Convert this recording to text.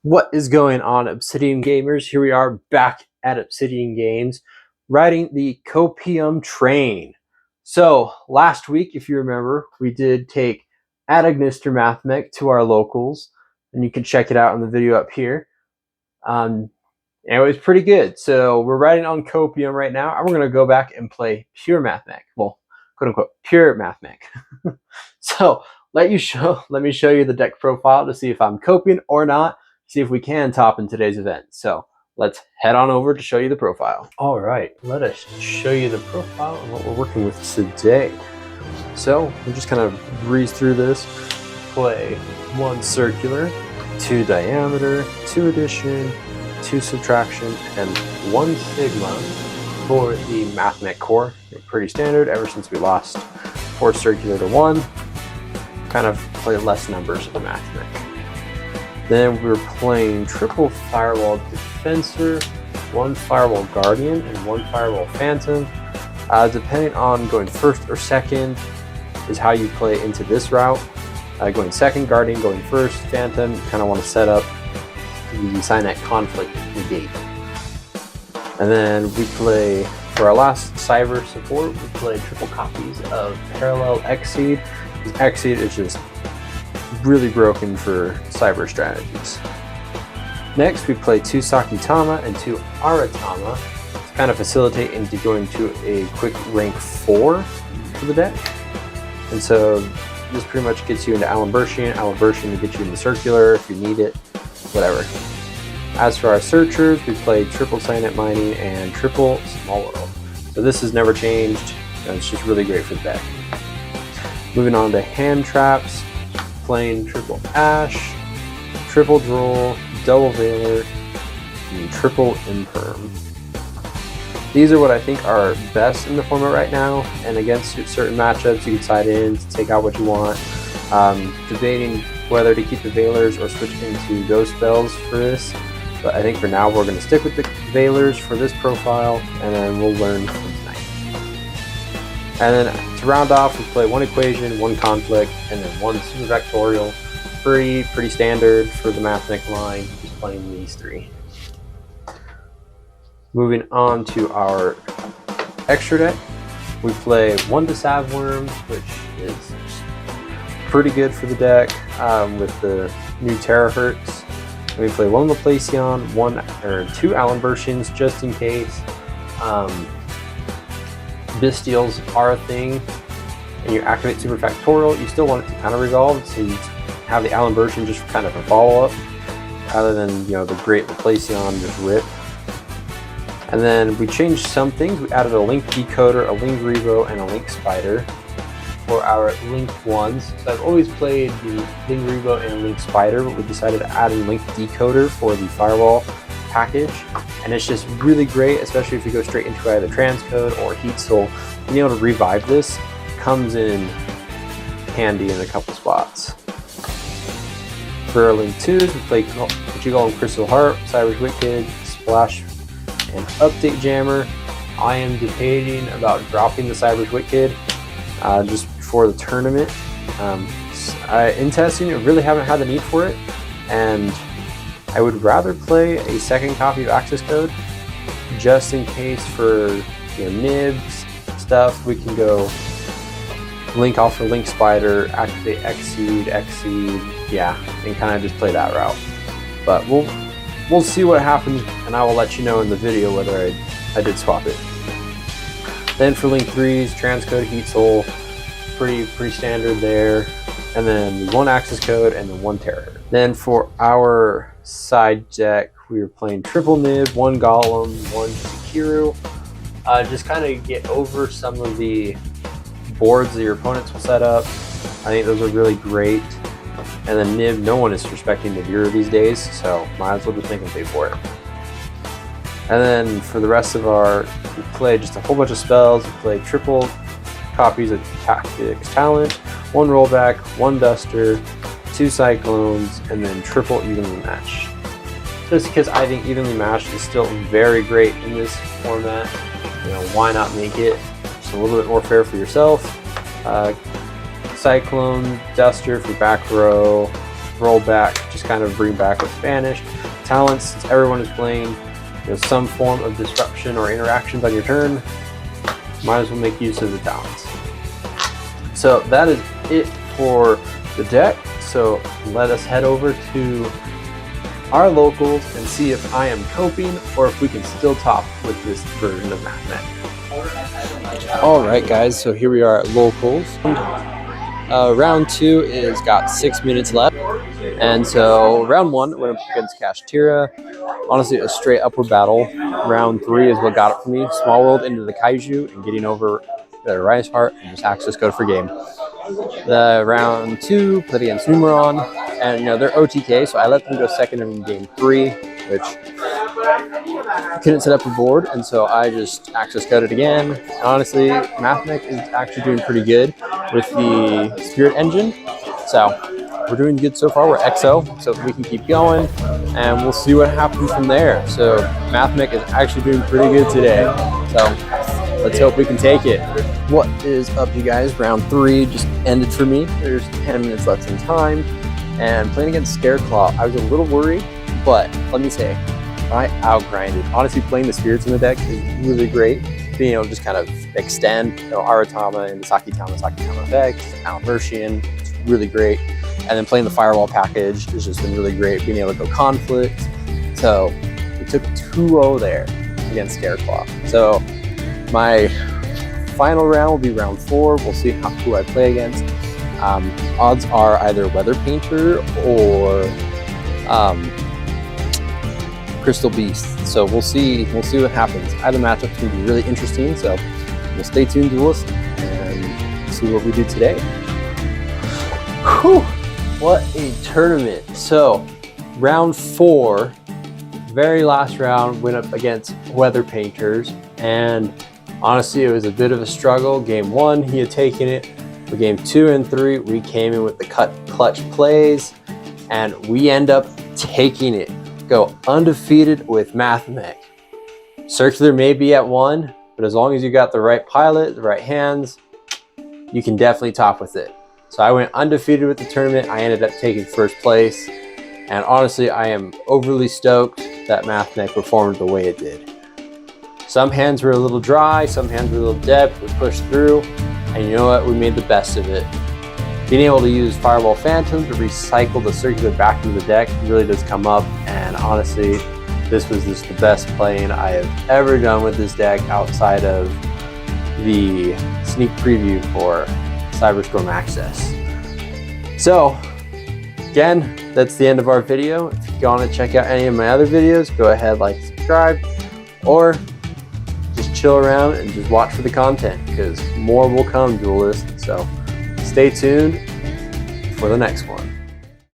What is going on, Obsidian Gamers? Here we are back at Obsidian Games, riding the Copium train. So, last week, if you remember, we did take Adagnister Mathmech to our locals, and you can check it out in the video up here. And it was pretty good. So, we're riding on Copium right now, and we're going to go back and play pure Mathmech. Well, quote unquote, pure Mathmech. So, let me show you the deck profile to see if I'm Copium or not. See if we can top in today's event. So let's head on over to show you the profile. All right, let us show you the profile and what we're working with today. So we'll just kind of breeze through this. Play 1 circular, 2 diameter, 2 addition, 2 subtraction, and 1 sigma for the Mathmech core. They're pretty standard ever since we lost 4 circular to 1. Kind of play less numbers of the Mathmech. Then we're playing triple Firewall Defensor, 1 Firewall Guardian, and 1 Firewall Phantom. Depending on going first or second is how you play into this route. Going second, Guardian, going first, Phantom, you kind of want to set up, you assign that conflict negate. And then we play, for our last cyber support, we play triple copies of Parallel Exceed. Exceed is just really broken for cyber strategies. Next, we play 2 Sakitama and 2 Aratama to kind of facilitate into going to a quick rank 4 for the deck. And so this pretty much gets you into Alambertian to get you into Circular if you need it, whatever. As for our searchers, we play triple Cyanite Mining and triple Small World. So this has never changed, and it's just really great for the deck. Moving on to hand traps. Playing triple Ash, triple Droll, double Veiler, and triple Imperm. These are what I think are best in the format right now, and against certain matchups you can side in to take out what you want. Debating whether to keep the Veilers or switch into Ghost Spells for this, but I think for now we're going to stick with the Veilers for this profile, and then we'll learn from tonight. And then to round off, we play 1 Equation, 1 Conflict, and then 1 Super Vectorial. Pretty standard for the Mathmech line, just playing these 3. Moving on to our extra deck, we play 1 Savworm, which is pretty good for the deck with the new Terahertz. We play 1 Laplacion, 2 Alambertians just in case. Bystials are a thing, and you activate Super Factorial, you still want it to kind of resolve, so you have the Alambertian just for kind of a follow-up, rather than, you know, the Great Laplacion just rip. And then we changed some things. We added a Link Decoder, a Link Revo, and a Link Spider for our Link ones. So I've always played the Link Revo and Link Spider, but we decided to add in Link Decoder for the Firewall package, and it's just really great, especially if you go straight into either Transcode or Heat Soul. Being able to revive this comes in handy in a couple spots. For our Link 2s, we play what you call Crystal Heart, Cyber's Wicked, Splash, and Update Jammer. I am debating about dropping the Cyber's Wicked just before the tournament. In testing, I really haven't had the need for it, and I would rather play a second copy of Access Code just in case for, you know, nibs stuff. We can go Link off for Link Spider, activate Exceed, yeah, and kind of just play that route. But we'll see what happens, and I will let you know in the video whether I did swap it. Then for Link 3s, Transcode, Heat Soul, pretty standard there. And then 1 Access Code and then 1 Terror. Then for our side deck, we were playing triple Nib, 1 Golem, 1 Sekiru. Just kind of get over some of the boards that your opponents will set up. I think those are really great. And then Nib, no one is respecting Nibiru these days, so might as well just make them pay for it. And then for the rest of we play just a whole bunch of spells. We play triple copies of Tactics Talent, 1 Rollback, 1 Duster, 2 Cyclones, and then triple Evenly Matched. Just because I think Evenly Matched is still very great in this format. You know, why not make it just a little bit more fair for yourself? Cyclone, Duster for back row, roll back, just kind of bring back what's banished. Talents, since everyone is playing some form of disruption or interactions on your turn, might as well make use of the talents. So that is it for the deck. So let us head over to our locals and see if I am coping or if we can still top with this version of Mathmech. Alright guys, so here we are at locals. Round 2 is got 6 minutes left, and so round 1 went up against Kashtira. Honestly, a straight upward battle. Round 3 is what got it for me. Small World into the Kaiju and getting over the Rise Heart and just access code for game. The round 2 played against Numeron, and they're OTK, so I let them go second in game 3, which couldn't set up a board, and so I just access coded again. And honestly, Mathmech is actually doing pretty good with the Spirit Engine, so we're doing good so far. We're XO, so we can keep going, and we'll see what happens from there. So Mathmech is actually doing pretty good today, so let's hope we can take it. What is up, you guys? Round 3 just ended for me. There's 10 minutes left in time, and playing against Scareclaw, I was a little worried, but let me say, I outgrinded. Honestly, playing the spirits in the deck is really great. Being able to just kind of extend Aratama and Sakitama effects, Almercian, it's really great. And then playing the Firewall package has just been really great. Being able to go Conflict. So we took 2-0 there against Scareclaw. So my final round will be round 4. We'll see who I play against. Odds are either Weather Painter or Crystal Beast. So we'll see what happens. Either matchup's gonna be really interesting, so we'll stay tuned to listen and see what we do today. Whew, what a tournament. So round 4, very last round, went up against Weather Painters, and honestly it was a bit of a struggle. Game 1 he had taken it. For game 2 and 3 we came in with the clutch plays, and we end up taking it. Go undefeated with Mathmech. Circular may be at 1, but as long as you got the right pilot, the right hands, you can definitely top with it. So I went undefeated with the tournament. I ended up taking first place, and honestly I am overly stoked that Mathmech performed the way it did. Some hands were a little dry, some hands were a little dead, but we pushed through, and you know what, we made the best of it. Being able to use Fireball Phantom to recycle the circular back into the deck really does come up, and honestly, this was just the best playing I have ever done with this deck outside of the sneak preview for Cyberstorm Access. So, again, that's the end of our video. If you want to check out any of my other videos, go ahead, like, subscribe, or just chill around and just watch for the content, because more will come, duelists. So stay tuned for the next one.